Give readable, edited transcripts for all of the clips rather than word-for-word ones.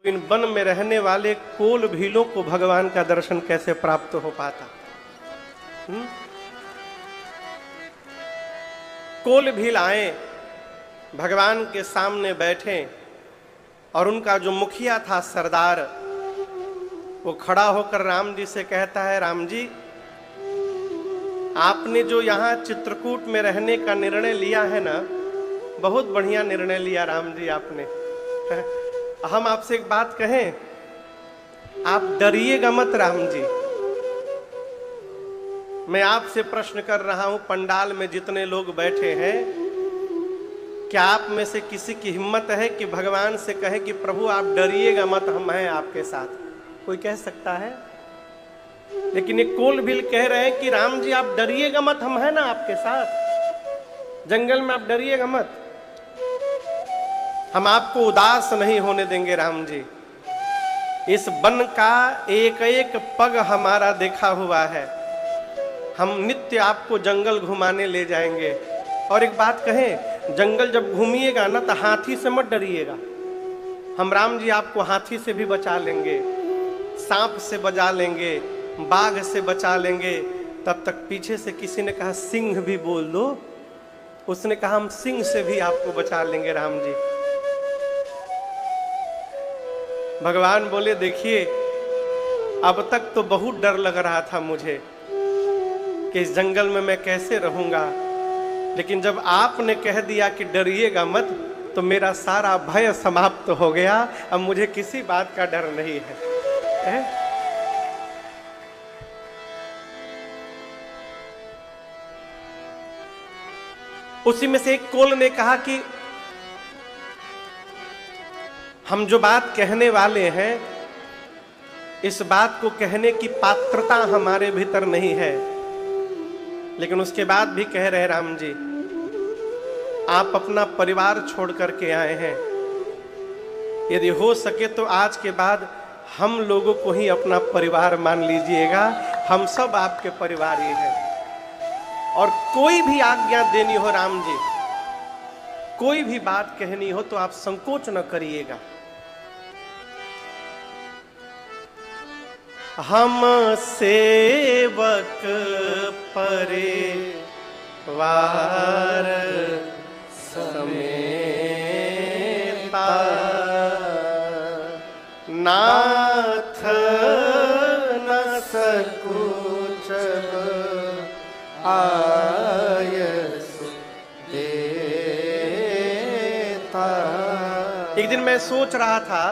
In one में रहने वाले कोल भीलों को भगवान का दर्शन कैसे प्राप्त हो पाता। कोल भील आए, भगवान के सामने बैठे और उनका जो मुखिया था सरदार, वो खड़ा होकर राम जी से कहता है, राम जी आपने जो यहाँ चित्रकूट में रहने का निर्णय लिया है ना, बहुत बढ़िया निर्णय लिया राम जी आपने। हम आपसे एक बात कहें, आप डरिएगा मत राम जी। मैं आपसे प्रश्न कर रहा हूं, पंडाल में जितने लोग बैठे हैं, क्या आप में से किसी की हिम्मत है कि भगवान से कहे कि प्रभु आप डरिएगा मत, हम हैं आपके साथ? कोई कह सकता है? लेकिन ये कोल भील कह रहे हैं कि राम जी आप डरिएगा मत, हम हैं ना आपके साथ, जंगल में आप डरिएगा मत, हम आपको उदास नहीं होने देंगे राम जी। इस वन का एक एक पग हमारा देखा हुआ है, हम नित्य आपको जंगल घुमाने ले जाएंगे। और एक बात कहें, जंगल जब घूमिएगा ना तो हाथी से मत डरिएगा, हम राम जी आपको हाथी से भी बचा लेंगे, सांप से बचा लेंगे, बाघ से बचा लेंगे। तब तक पीछे से किसी ने कहा सिंह भी बोल दो, उसने कहा हम सिंह से भी आपको बचा लेंगे राम जी। भगवान बोले देखिए, अब तक तो बहुत डर लग रहा था मुझे कि इस जंगल में मैं कैसे रहूंगा, लेकिन जब आपने कह दिया कि डरिएगा मत, तो मेरा सारा भय समाप्त हो गया। अब मुझे किसी बात का डर नहीं है। उसी में से एक कोल ने कहा कि हम जो बात कहने वाले हैं, इस बात को कहने की पात्रता हमारे भीतर नहीं है, लेकिन उसके बाद भी कह रहे राम जी आप अपना परिवार छोड़ करके आए हैं, यदि हो सके तो आज के बाद हम लोगों को ही अपना परिवार मान लीजिएगा, हम सब आपके परिवार ही हैं। और कोई भी आज्ञा देनी हो राम जी, कोई भी बात कहनी हो तो आप संकोच न करिएगा। हम सेवक परिवार समेता, नाथ न सकुच आयस देता। एक दिन मैं सोच रहा था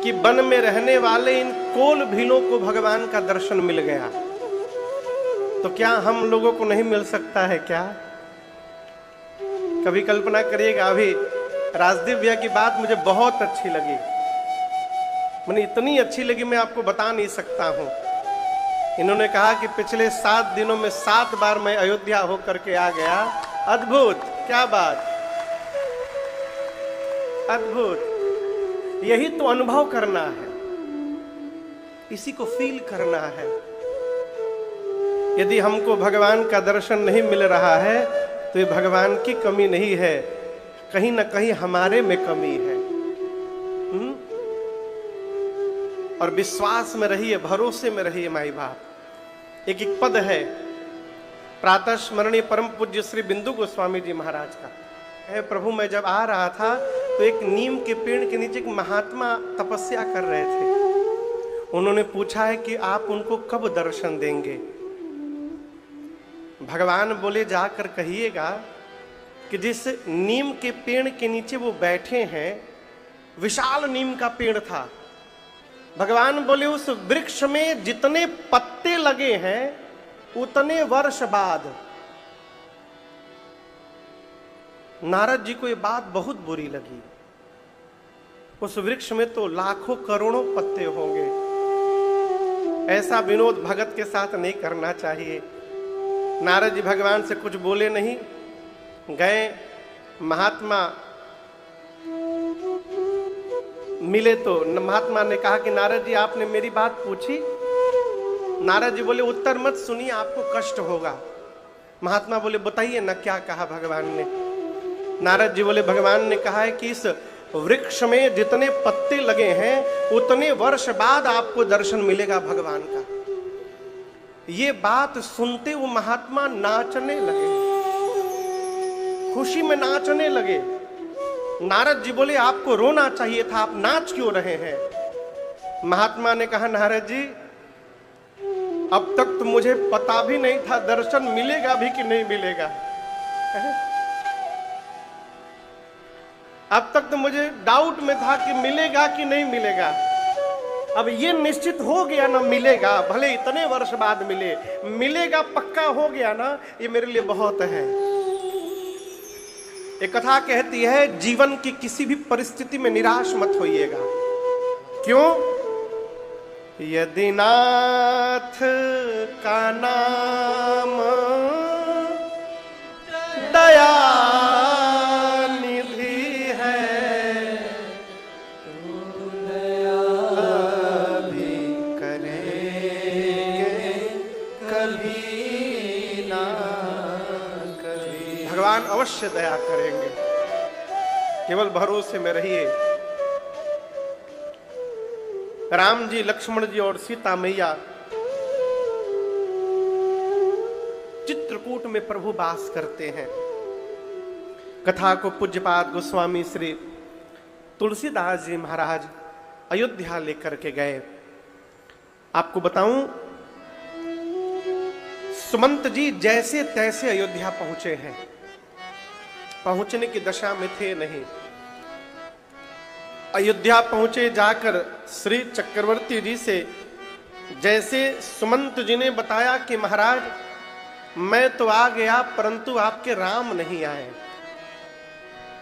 कि वन में रहने वाले इन कोल भीलों को भगवान का दर्शन मिल गया, तो क्या हम लोगों को नहीं मिल सकता है क्या? कभी कल्पना करिएगा। अभी राजदीप भैया की बात मुझे बहुत अच्छी लगी, मैंने इतनी अच्छी लगी मैं आपको बता नहीं सकता हूं। इन्होंने कहा कि पिछले 7 दिनों में 7 बार मैं अयोध्या होकर के आ गया। अद्भुत, क्या बात, अद्भुत। यही तो अनुभव करना है, इसी को फील करना है। यदि हमको भगवान का दर्शन नहीं मिल रहा है तो ये भगवान की कमी नहीं है, कहीं ना कहीं हमारे में कमी है। और विश्वास में रहिए, भरोसे में रहिए माई बाप। एक पद है प्रातः स्मरणीय परम पूज्य श्री बिंदु गोस्वामी जी महाराज का है, प्रभु मैं जब आ रहा था तो एक नीम के पेड़ के नीचे एक महात्मा तपस्या कर रहे थे। उन्होंने पूछा है कि आप उनको कब दर्शन देंगे? भगवान बोले जाकर कहिएगा कि जिस नीम के पेड़ के नीचे वो बैठे हैं, विशाल नीम का पेड़ था। भगवान बोले उस वृक्ष में जितने पत्ते लगे हैं उतने वर्ष बाद। नारद जी को ये बात बहुत बुरी लगी, उस वृक्ष में तो लाखों करोड़ों पत्ते होंगे, ऐसा विनोद भगत के साथ नहीं करना चाहिए। नारद जी भगवान से कुछ बोले नहीं, गए, महात्मा मिले तो महात्मा ने कहा कि नारद जी आपने मेरी बात पूछी? नारद जी बोले उत्तर मत सुनिए, आपको कष्ट होगा। महात्मा बोले बताइए ना क्या कहा भगवान ने? नारद जी बोले भगवान ने कहा है कि इस वृक्ष में जितने पत्ते लगे हैं उतने वर्ष बाद आपको दर्शन मिलेगा भगवान का। ये बात सुनते वो महात्मा नाचने लगे, खुशी में नाचने लगे। नारद जी बोले आपको रोना चाहिए था, आप नाच क्यों रहे हैं? महात्मा ने कहा नारद जी अब तक तो मुझे पता भी नहीं था दर्शन मिलेगा भी कि नहीं मिलेगा। अब तक तो मुझे डाउट में था कि मिलेगा कि नहीं मिलेगा। अब ये निश्चित हो गया ना मिलेगा, भले इतने वर्ष बाद मिले, मिलेगा पक्का हो गया ना, ये मेरे लिए बहुत है। एक कथा कहती है जीवन की किसी भी परिस्थिति में निराश मत होइएगा। क्यों? यदि नाथ का नाम दया निधि है तो दया भी करेंगे कभी ना कभी। भगवान अवश्य दया करेंगे, केवल भरोसे में रहिए। राम जी, लक्ष्मण जी और सीता मैया चित्रकूट में प्रभु वास करते हैं। कथा को पूज्यपाद गोस्वामी श्री तुलसीदास जी महाराज अयोध्या लेकर के गए। आपको बताऊं, सुमंत जी जैसे तैसे अयोध्या पहुंचे हैं, पहुंचने की दशा में थे नहीं। अयोध्या पहुंचे, जाकर श्री चक्रवर्ती जी से जैसे सुमंत जी ने बताया कि महाराज मैं तो आ गया परंतु आपके राम नहीं आए।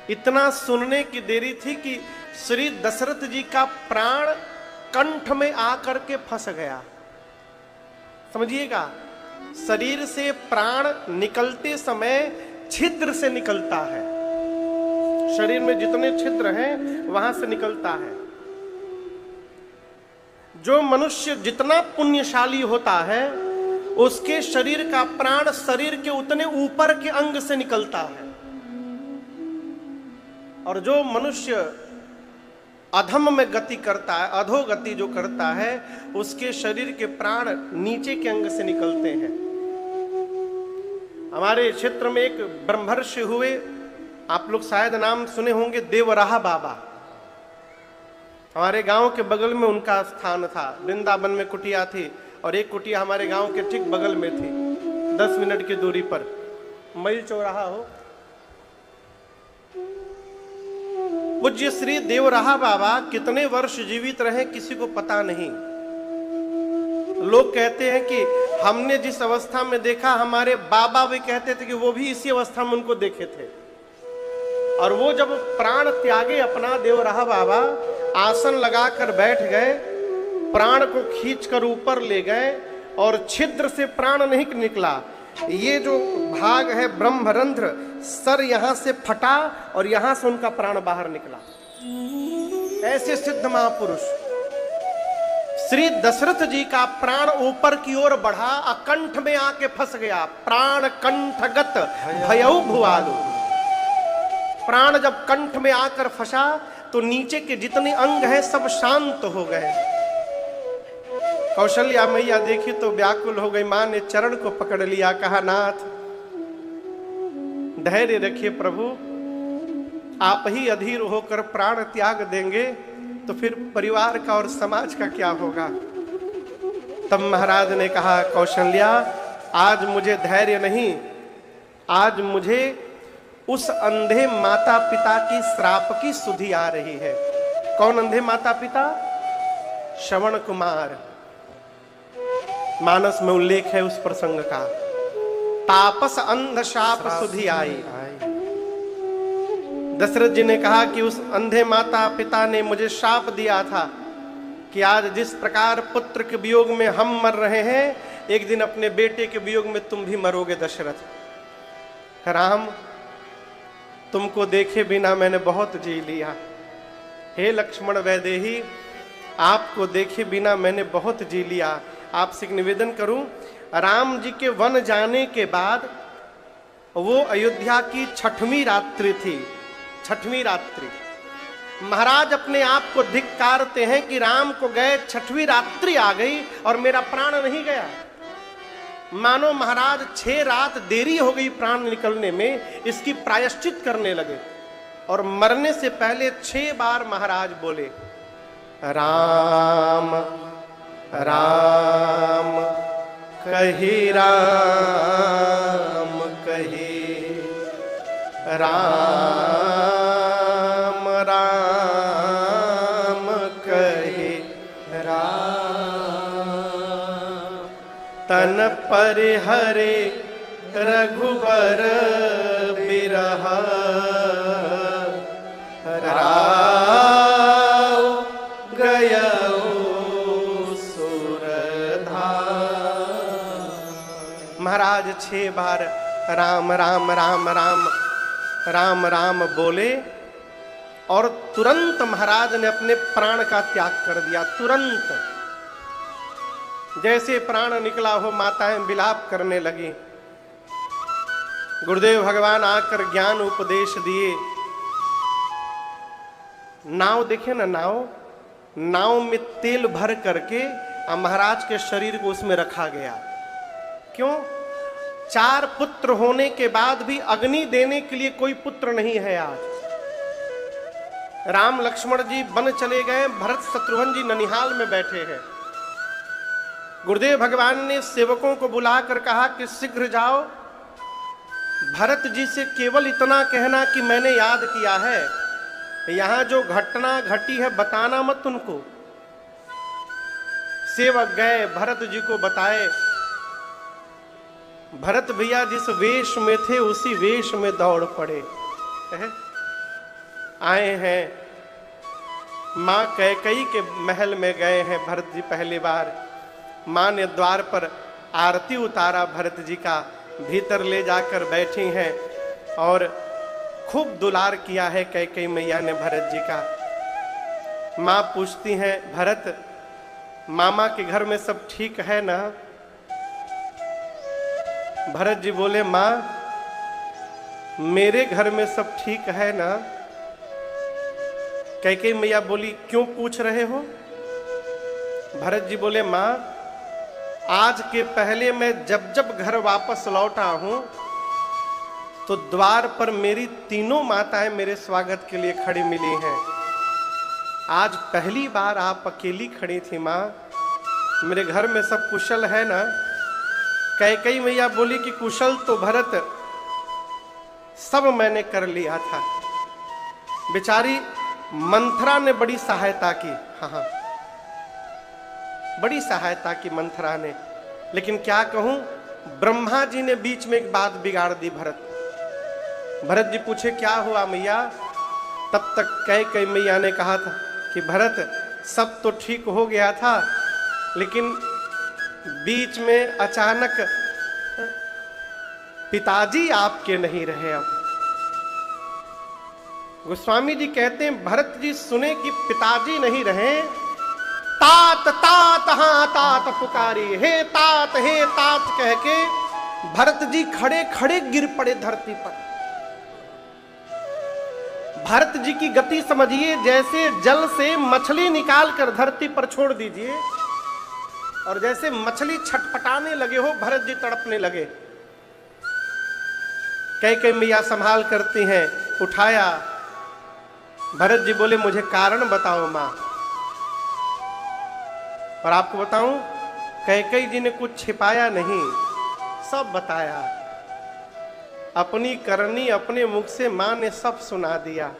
इतना सुनने की देरी थी कि श्री दशरथ जी का प्राण कंठ में आकर के फंस गया। समझिएगा, शरीर से प्राण निकलते समय छिद्र से निकलता है। शरीर में जितने छिद्र हैं वहां से निकलता है। जो मनुष्य जितना पुण्यशाली होता है उसके शरीर का प्राण शरीर के उतने ऊपर के अंग से निकलता है, और जो मनुष्य अधम में गति करता है, अधोगति जो करता है, उसके शरीर के प्राण नीचे के अंग से निकलते हैं। हमारे क्षेत्र में एक ब्रह्मर्षि हुए, आप लोग शायद नाम सुने होंगे, देवराहा बाबा। हमारे गांव के बगल में उनका स्थान था। वृंदावन में कुटिया थी और एक कुटिया हमारे गांव के ठीक बगल में थी, 10 मिनट की दूरी पर। मैल चौराहा हो। पूज्य श्री देवराहा बाबा कितने वर्ष जीवित रहे किसी को पता नहीं। लोग कहते हैं कि हमने जिस अवस्था में देखा, हमारे बाबा भी कहते थे कि वो भी इसी अवस्था में उनको देखे थे। और वो जब प्राण त्यागे अपना, देवराहा बाबा आसन लगाकर बैठ गए, प्राण को खींचकर ऊपर ले गए और छिद्र से प्राण नहीं निकला। ये जो भाग है ब्रह्मरंध्र, सर यहां से फटा और यहां से उनका प्राण बाहर निकला। ऐसे सिद्ध महापुरुष। श्री दशरथ जी का प्राण ऊपर की ओर बढ़ा, अकंठ में आके फंस गया। प्राण कंठगत भयउ भुआलु। प्राण जब कंठ में आकर फंसा तो नीचे के जितने अंग हैं सब शांत हो गए। कौशल्या मैया देखी तो व्याकुल हो गई। मां ने चरण को पकड़ लिया, कहा नाथ धैर्य रखिए प्रभु, आप ही अधीर होकर प्राण त्याग देंगे तो फिर परिवार का और समाज का क्या होगा। तब महाराज ने कहा, कौशल्या आज मुझे धैर्य नहीं, आज मुझे उस अंधे माता पिता की श्राप की सुधि आ रही है। कौन अंधे माता पिता? श्रवण कुमार। मानस में उल्लेख है उस प्रसंग का। तापस अंध शाप सुधि आई। दशरथ जी ने कहा कि उस अंधे माता पिता ने मुझे शाप दिया था कि आज जिस प्रकार पुत्र के वियोग में हम मर रहे हैं, एक दिन अपने बेटे के वियोग में तुम भी मरोगे दशरथ। राम, तुमको देखे बिना मैंने बहुत जी लिया। हे लक्ष्मण वैदेही, आपको देखे बिना मैंने बहुत जी लिया। आपसे एक निवेदन करूं, राम जी के वन जाने के बाद वो अयोध्या की 6वीं रात्रि थी। 6वीं रात्रि महाराज अपने आप को धिक्कारते हैं कि राम को गए 6वीं रात्रि आ गई और मेरा प्राण नहीं गया। मानो महाराज 6 रात देरी हो गई प्राण निकलने में, इसकी प्रायश्चित करने लगे और मरने से पहले 6 बार महाराज बोले, राम राम कही, राम कही, राम राम कही, राम तन परिहरे रघुबर बिरह, राव गयो सुरधार। महाराज 6 बार राम राम राम राम राम राम बोले और तुरंत महाराज ने अपने प्राण का त्याग कर दिया। तुरंत जैसे प्राण निकला हो माताएं विलाप करने लगी। गुरुदेव भगवान आकर ज्ञान उपदेश दिए। नाव देखे ना, नाव में तेल भर करके महाराज के शरीर को उसमें रखा गया। क्यों? 4 पुत्र होने के बाद भी अग्नि देने के लिए कोई पुत्र नहीं है। आज राम लक्ष्मण जी वन चले गए, भरत शत्रुघ्न जी ननिहाल में बैठे हैं। गुरुदेव भगवान ने सेवकों को बुलाकर कहा कि शीघ्र जाओ, भरत जी से केवल इतना कहना कि मैंने याद किया है, यहां जो घटना घटी है बताना मत उनको। सेवक गए, भरत जी को बताए। भरत भैया जिस वेश में थे उसी वेश में दौड़ पड़े। आए हैं, मां कैकेयी के महल में गए हैं भरत जी पहली बार। मां ने द्वार पर आरती उतारा भरत जी का, भीतर ले जाकर बैठी हैं और खूब दुलार किया है कैकेयी मैया ने भरत जी का। मां पूछती हैं, भरत मामा के घर में सब ठीक है ना? भरत जी बोले, मां मेरे घर में सब ठीक है ना? कैकेयी मैया बोली, क्यों पूछ रहे हो? भरत जी बोले, मां आज के पहले मैं जब घर वापस लौटा हूं तो द्वार पर मेरी तीनों माताएं मेरे स्वागत के लिए खड़ी मिली हैं। आज पहली बार आप अकेली खड़ी थी मां, मेरे घर में सब कुशल है ना? कैकेयी मैया बोली कि कुशल तो भरत सब मैंने कर लिया था। बेचारी मंथरा ने बड़ी सहायता की। हाँ, बड़ी सहायता की मंथरा ने, लेकिन क्या कहूं, ब्रह्मा जी ने बीच में एक बात बिगाड़ दी। भरत जी पूछे, क्या हुआ मैया? तब तक कैकेयी मैया ने कहा था कि भरत सब तो ठीक हो गया था, लेकिन बीच में अचानक पिताजी आपके नहीं रहे। अब गोस्वामी जी कहते हैं, भरत जी सुने कि पिताजी नहीं रहे, तात तात हाँ तात पुकारी, हे तात कह के भरत जी खड़े खड़े गिर पड़े धरती पर। भरत जी की गति समझिए, जैसे जल से मछली निकाल कर धरती पर छोड़ दीजिए और जैसे मछली छटपटाने लगे हो, भरत जी तड़पने लगे। कैकेयी मैया संभाल करती हैं, उठाया। भरत जी बोले, मुझे कारण बताओ मां। और आपको बताऊं, कैकेयी जी ने कुछ छिपाया नहीं, सब बताया। अपनी करनी अपने मुख से मां ने सब सुना दिया।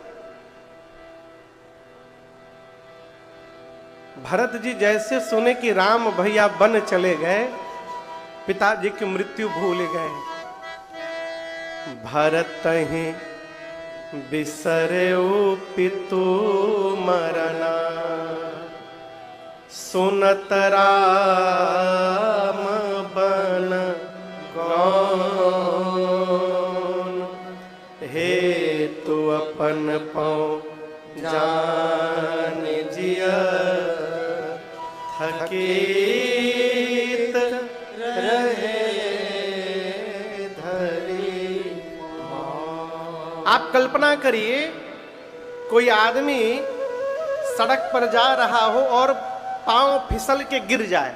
भरत जी जैसे सुने कि राम भैया वन चले गए, पिताजी की मृत्यु भूल गए। भरत ही बिसरे पितु मरना, सुनत राम बन गौन, हे तू अपन पाँव जान जिया, थकीत रहे धरी। आप कल्पना करिए, कोई आदमी सड़क पर जा रहा हो और पांव फिसल के गिर जाए,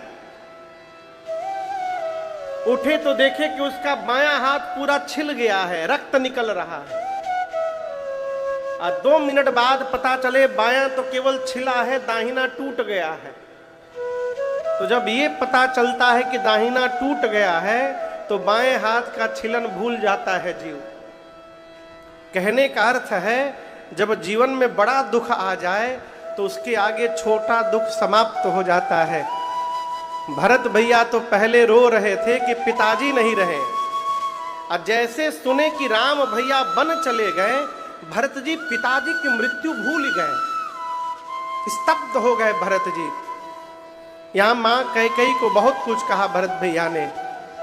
उठे तो देखे कि उसका बायां हाथ पूरा छिल गया है, रक्त निकल रहा है। और 2 मिनट बाद पता चले बायां तो केवल छिला है, दाहिना टूट गया है। तो जब ये पता चलता है कि दाहिना टूट गया है तो बाएं हाथ का छिलन भूल जाता है जीव। कहने का अर्थ है जब जीवन में बड़ा दुख आ जाए तो उसके आगे छोटा दुख समाप्त हो जाता है। भरत भैया तो पहले रो रहे थे कि पिताजी नहीं रहे, और जैसे सुने कि राम भैया वन चले गए, भरत जी पिताजी की मृत्यु भूल गए, स्तब्ध हो गए भरत जी। यहां मां कैकेयी को बहुत कुछ कहा भरत भैया ने।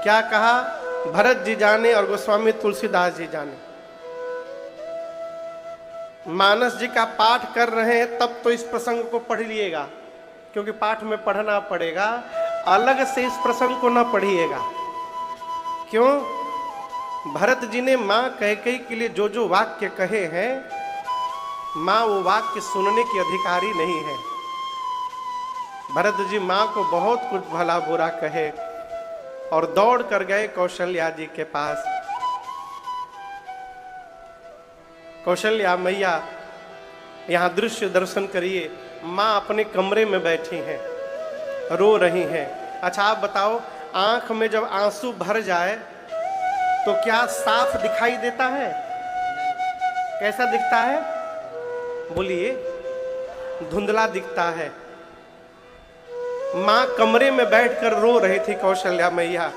क्या कहा? भरत जी जाने और गोस्वामी तुलसीदास जी जाने। मानस जी का पाठ कर रहे हैं तब तो इस प्रसंग को पढ़ लिएगा, क्योंकि पाठ में पढ़ना पड़ेगा, अलग से इस प्रसंग को ना पढ़िएगा। क्यों? भरत जी ने मां कैकेयी के लिए जो जो वाक्य कहे हैं, मां वो वाक्य सुनने की अधिकारी नहीं है। भरत जी मां को बहुत कुछ भला बुरा कहे और दौड़ कर गए कौशल्या जी के पास। कौशल्या मैया, यहां दृश्य दर्शन करिए। मां अपने कमरे में बैठी हैं, रो रही हैं। अच्छा आप बताओ, आंख में जब आंसू भर जाए तो क्या साफ दिखाई देता है? कैसा दिखता है? बोलिए। धुंधला दिखता है। मां कमरे में बैठकर रो रही थी कौशल्या मैया।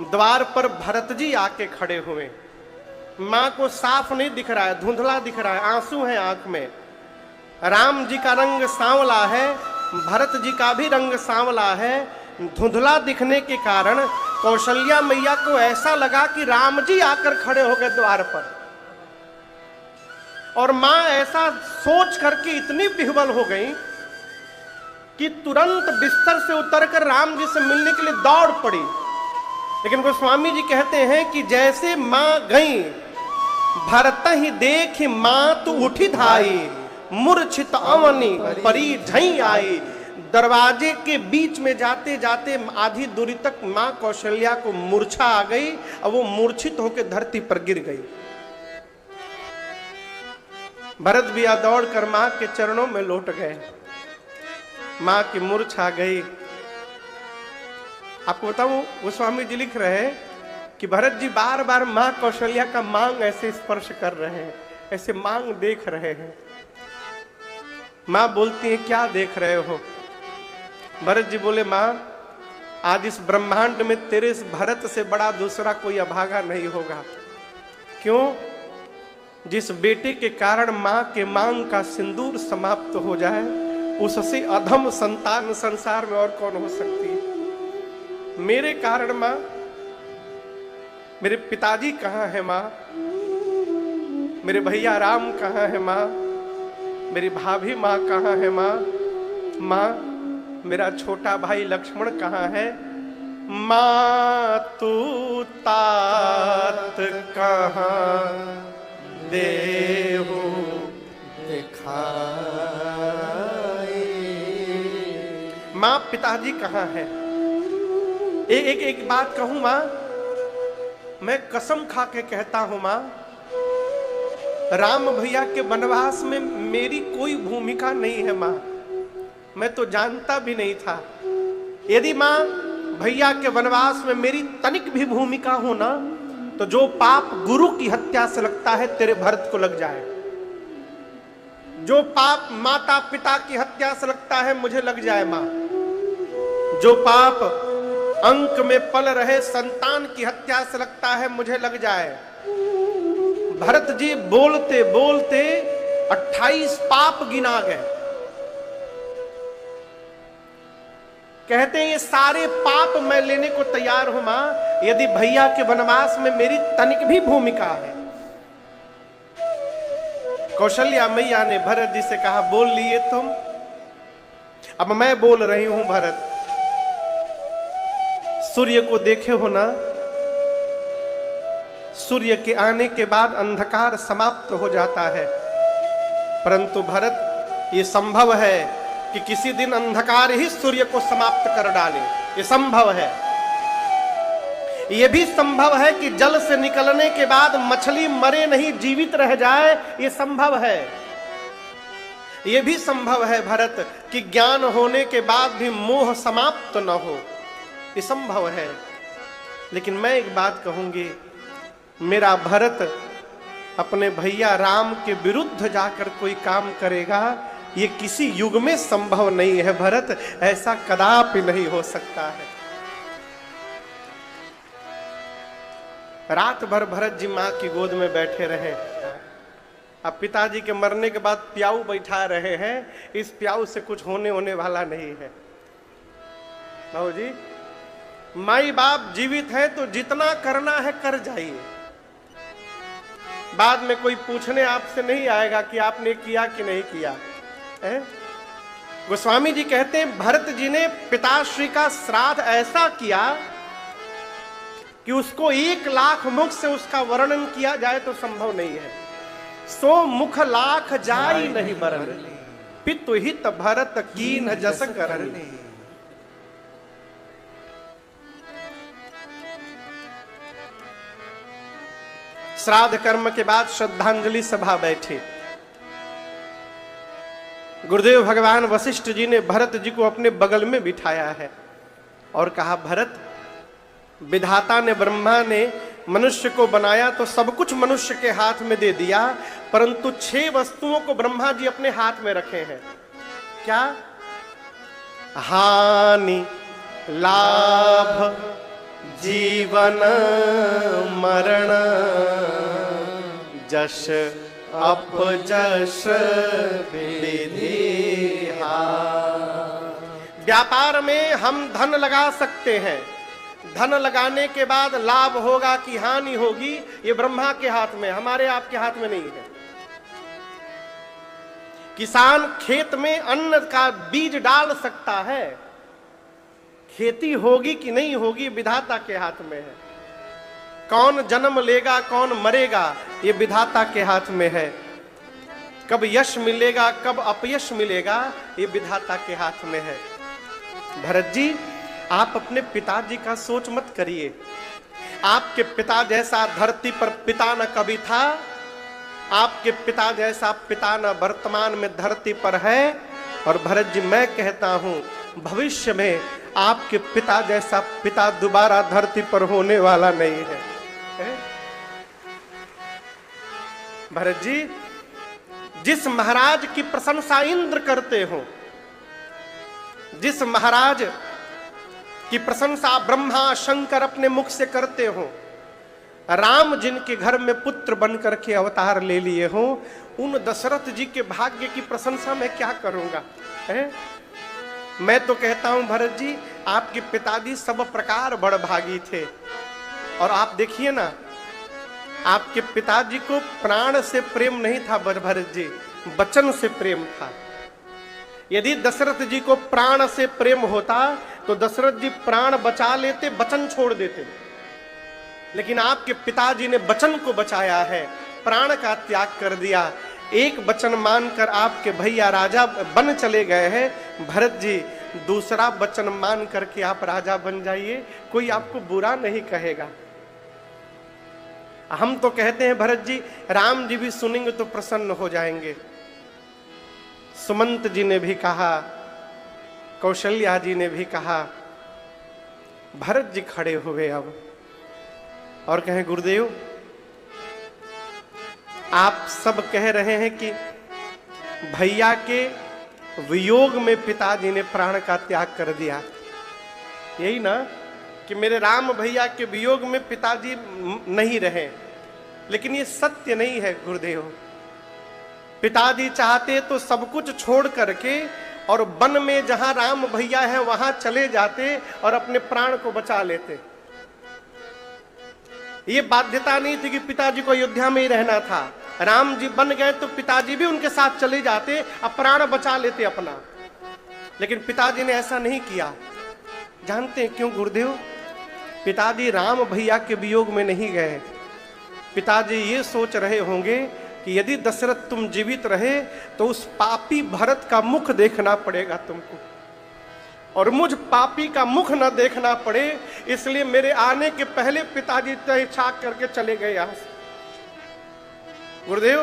द्वार पर भरत जी आके खड़े हुए। मां को साफ नहीं दिख रहा है, धुंधला दिख रहा है, आंसू है आंख में। राम जी का रंग सांवला है, भरत जी का भी रंग सांवला है। धुंधला दिखने के कारण कौशल्या मैया को ऐसा लगा कि राम जी आकर खड़े हो गए द्वार पर। और मां ऐसा सोच करके इतनी विह्वल हो गई कि तुरंत बिस्तर से उतरकर राम जी से मिलने के लिए दौड़ पड़ी। लेकिन गोस्वामी जी कहते हैं कि जैसे मां गई, भरत ही देख मां तू उठी धाई, मूर्छित अवनी परी झई आई। दरवाजे के बीच में जाते जाते आधी दूरी तक मां कौशल्या को मूर्छा आ गई और वो मूर्छित होकर धरती पर गिर गई। भरत भैया दौड़कर मां के चरणों में लौट गए। मां की मूर्छा गई। आपको बताऊं, गोस्वामी जी लिख रहे हैं कि भरत जी बार बार मां कौशल्या का मांग ऐसे स्पर्श कर रहे हैं, ऐसे मांग देख रहे हैं। मां बोलती है क्या देख रहे हो? भरत जी बोले मां, आज इस ब्रह्मांड में तेरे इस भरत से बड़ा दूसरा कोई अभागा नहीं होगा। क्यों? जिस बेटे के कारण मां के मांग का सिंदूर समाप्त हो जाए, उससे अधम संतान संसार में और कौन हो सकती है। मेरे कारण मां, मेरे पिताजी कहां है मां? मेरे भैया राम कहां है मां? मेरी भाभी मां कहां है मां? मां, मेरा छोटा भाई लक्ष्मण कहां है? मां तू तात कहां देहु दिखाए। मां पिताजी कहां है? एक बात कहूं मां, मैं कसम खा के कहता हूं मां, राम भैया के वनवास में मेरी कोई भूमिका नहीं है मां। मैं तो जानता भी नहीं था। यदि मां भैया के वनवास में मेरी तनिक भी भूमिका हो ना, तो जो पाप गुरु की हत्या से लगता है तेरे भरत को लग जाए। जो पाप माता पिता की हत्या से लगता है मुझे लग जाए मां। जो पाप अंक में पल रहे संतान की हत्या से लगता है मुझे लग जाए। भरत जी बोलते बोलते 28 पाप गिना गए। कहते हैं ये सारे पाप मैं लेने को तैयार हूं मां, यदि भैया के वनवास में मेरी तनिक भी भूमिका है। कौशल्या मैया ने भरत जी से कहा, बोल लिए तुम, अब मैं बोल रही हूं भरत। सूर्य को देखे हो ना, सूर्य के आने के बाद अंधकार समाप्त हो जाता है। परंतु भरत, ये संभव है कि किसी दिन अंधकार ही सूर्य को समाप्त कर डाले, ये संभव है। ये भी संभव है कि जल से निकलने के बाद मछली मरे नहीं, जीवित रह जाए, ये संभव है। ये भी संभव है भरत कि ज्ञान होने के बाद भी मोह समाप्त न हो, ये संभव है। लेकिन मैं एक बात कहूंगी, मेरा भरत अपने भैया राम के विरुद्ध जाकर कोई काम करेगा, ये किसी युग में संभव नहीं है भरत, ऐसा कदापि नहीं हो सकता है। रात भर भरत जी मां की गोद में बैठे रहे। अब पिताजी के मरने के बाद प्याऊ बैठा रहे हैं, इस प्याऊ से कुछ होने वाला नहीं है। बाबू जी, माई बाप जीवित है तो जितना करना है कर जाइए, बाद में कोई पूछने आपसे नहीं आएगा कि आपने किया कि नहीं किया है? गोस्वामी जी कहते हैं भरत जी ने पिताश्री का श्राद्ध ऐसा किया कि उसको 1,00,000 मुख से उसका वर्णन किया जाए तो संभव नहीं है। सो मुख लाख जाई नहीं मरण, पितु हित भरत कीन जस करन। श्राद्ध कर्म के बाद श्रद्धांजलि सभा बैठी। गुरुदेव भगवान वशिष्ठ जी ने भरत जी को अपने बगल में बिठाया है और कहा, भरत, विधाता ने, ब्रह्मा ने मनुष्य को बनाया तो सब कुछ मनुष्य के हाथ में दे दिया, परंतु 6 वस्तुओं को ब्रह्मा जी अपने हाथ में रखे हैं। क्या? हानि, लाभ, जीवन, मरण, जश अपजश विधि। व्यापार में हम धन लगा सकते हैं, धन लगाने के बाद लाभ होगा कि हानि होगी, ये ब्रह्मा के हाथ में, हमारे आपके हाथ में नहीं है। किसान खेत में अन्न का बीज डाल सकता है, खेती होगी कि नहीं होगी विधाता के हाथ में है। कौन जन्म लेगा कौन मरेगा ये विधाता के हाथ में है। कब यश मिलेगा कब अपयश मिलेगा ये विधाता के हाथ में है। भरत जी, आप अपने पिताजी का सोच मत करिए। आपके पिता जैसा धरती पर पिता न कभी था, आपके पिता जैसा पिता न वर्तमान में धरती पर है। और भरत जी, मैं कहता हूं भविष्य में आपके पिता जैसा पिता दोबारा धरती पर होने वाला नहीं है। भरत जी, जिस महाराज की प्रशंसा इंद्र करते हो, जिस महाराज की प्रशंसा ब्रह्मा शंकर अपने मुख से करते हो, राम जिनके घर में पुत्र बनकर के अवतार ले लिए हो, उन दशरथ जी के भाग्य की प्रशंसा मैं क्या करूंगा है? मैं तो कहता हूं भरत जी, आपके पिताजी सब प्रकार बड़भागी थे। और आप देखिए ना, आपके पिताजी को प्राण से प्रेम नहीं था भरत जी, वचन से प्रेम था। यदि दशरथ जी को प्राण से प्रेम होता तो दशरथ जी प्राण बचा लेते, वचन छोड़ देते। लेकिन आपके पिताजी ने वचन को बचाया है, प्राण का त्याग कर दिया। एक वचन मानकर आपके भैया राजा बन चले गए हैं। भरत जी, दूसरा वचन मान करके आप राजा बन जाइए, कोई आपको बुरा नहीं कहेगा। हम तो कहते हैं भरत जी, राम जी भी सुनेंगे तो प्रसन्न हो जाएंगे। सुमंत जी ने भी कहा, कौशल्या जी ने भी कहा। भरत जी खड़े हुए अब और कहें, गुरुदेव, आप सब कह रहे हैं कि भैया के वियोग में पिताजी ने प्राण का त्याग कर दिया, यही ना, कि मेरे राम भैया के वियोग में पिताजी नहीं रहे। लेकिन ये सत्य नहीं है गुरुदेव। पिताजी चाहते तो सब कुछ छोड़ करके और वन में जहां राम भैया है वहां चले जाते और अपने प्राण को बचा लेते। ये बाध्यता नहीं थी कि पिताजी को अयोध्या में ही रहना था। राम जी बन गए तो पिताजी भी उनके साथ चले जाते, अब प्राण बचा लेते अपना। लेकिन पिताजी ने ऐसा नहीं किया। जानते हैं क्यों गुरुदेव? पिताजी राम भैया के वियोग में नहीं गए। पिताजी ये सोच रहे होंगे कि यदि दशरथ तुम जीवित रहे तो उस पापी भरत का मुख देखना पड़ेगा तुमको, और मुझ पापी का मुख न देखना पड़े, इसलिए मेरे आने के पहले पिताजी तय छाक करके चले गए यहां से। गुरुदेव,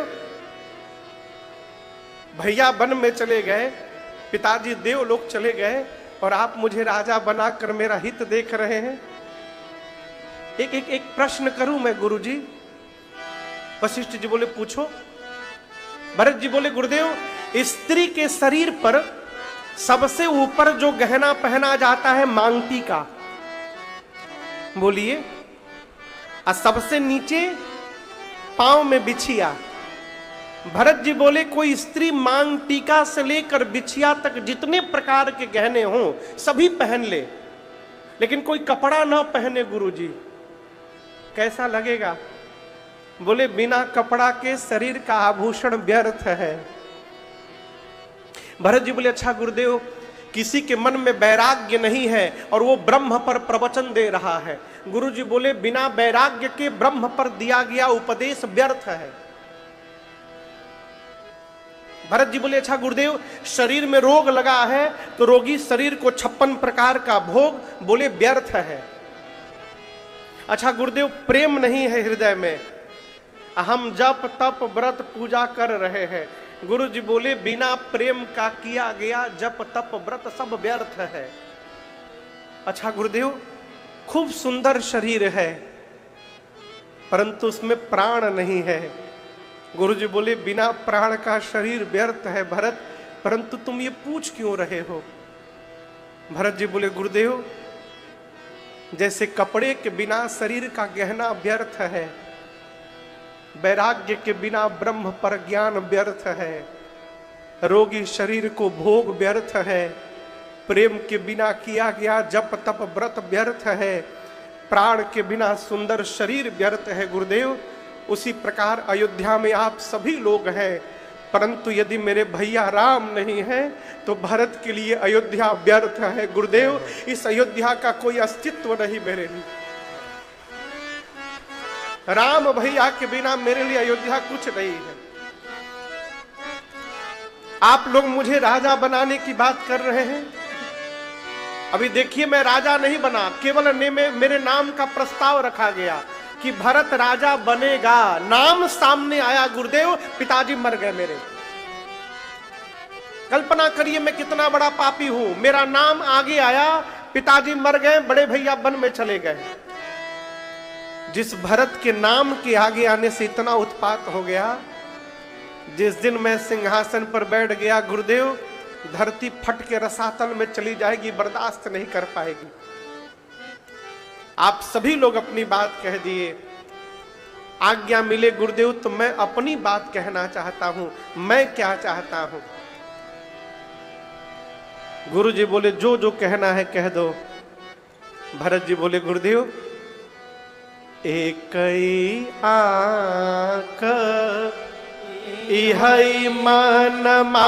भैया वन में चले गए, पिताजी देवलोक चले गए, और आप मुझे राजा बनाकर मेरा हित देख रहे हैं। एक प्रश्न करूं मैं गुरुजी? वशिष्ठ जी बोले पूछो। भरत जी बोले गुरुदेव, स्त्री के शरीर पर सबसे ऊपर जो गहना पहना जाता है मांगटी का, बोलिए, और सबसे नीचे पांव में बिछिया। भरत जी बोले कोई स्त्री मांग टीका से लेकर बिछिया तक जितने प्रकार के गहने हों सभी पहन ले, लेकिन कोई कपड़ा ना पहने गुरुजी, कैसा लगेगा? बोले बिना कपड़ा के शरीर का आभूषण व्यर्थ है। भरत जी बोले अच्छा गुरुदेव, किसी के मन में वैराग्य नहीं है और वो ब्रह्म पर प्रवचन दे रहा है। गुरु जी बोले बिना वैराग्य के ब्रह्म पर दिया गया उपदेश व्यर्थ है। भरत जी बोले अच्छा गुरुदेव, शरीर में रोग लगा है तो रोगी शरीर को 56 प्रकार का भोग, बोले व्यर्थ है। अच्छा गुरुदेव, प्रेम नहीं है हृदय में, हम जप तप व्रत पूजा कर रहे हैं। गुरु जी बोले बिना प्रेम का किया गया जप तप व्रत सब व्यर्थ है। अच्छा गुरुदेव, खूब सुंदर शरीर है परंतु उसमें प्राण नहीं है। गुरु जी बोले बिना प्राण का शरीर व्यर्थ है भरत, परंतु तुम ये पूछ क्यों रहे हो? भरत जी बोले गुरुदेव, जैसे कपड़े के बिना शरीर का गहना व्यर्थ है, वैराग्य के बिना ब्रह्म पर ज्ञान व्यर्थ है, रोगी शरीर को भोग व्यर्थ है, प्रेम के बिना किया गया जप तप व्रत व्यर्थ है, प्राण के बिना सुंदर शरीर व्यर्थ है। गुरुदेव, उसी प्रकार अयोध्या में आप सभी लोग हैं, परंतु यदि मेरे भैया राम नहीं है तो भरत के लिए अयोध्या व्यर्थ है। गुरुदेव, इस अयोध्या का कोई अस्तित्व नहीं मेरे लिए, राम भैया के बिना मेरे लिए अयोध्या कुछ नहीं है। आप लोग मुझे राजा बनाने की बात कर रहे हैं, अभी देखिए मैं राजा नहीं बना, केवल मेरे नाम का प्रस्ताव रखा गया कि भरत राजा बनेगा, नाम सामने आया गुरुदेव, पिताजी मर गए मेरे। कल्पना करिए मैं कितना बड़ा पापी हूं, मेरा नाम आगे आया, पिताजी मर गए, बड़े भैया वन में चले गए। जिस भरत के नाम के आगे आने से इतना उत्पात हो गया, जिस दिन मैं सिंहासन पर बैठ गया गुरुदेव, धरती फट के रसातल में चली जाएगी, बर्दाश्त नहीं कर पाएगी। आप सभी लोग अपनी बात कह दिए, आज्ञा मिले गुरुदेव तो मैं अपनी बात कहना चाहता हूं। मैं क्या चाहता हूं? गुरु जी बोले जो जो कहना है कह दो। भरत जी बोले गुरुदेव, एक आंख इहै मन मा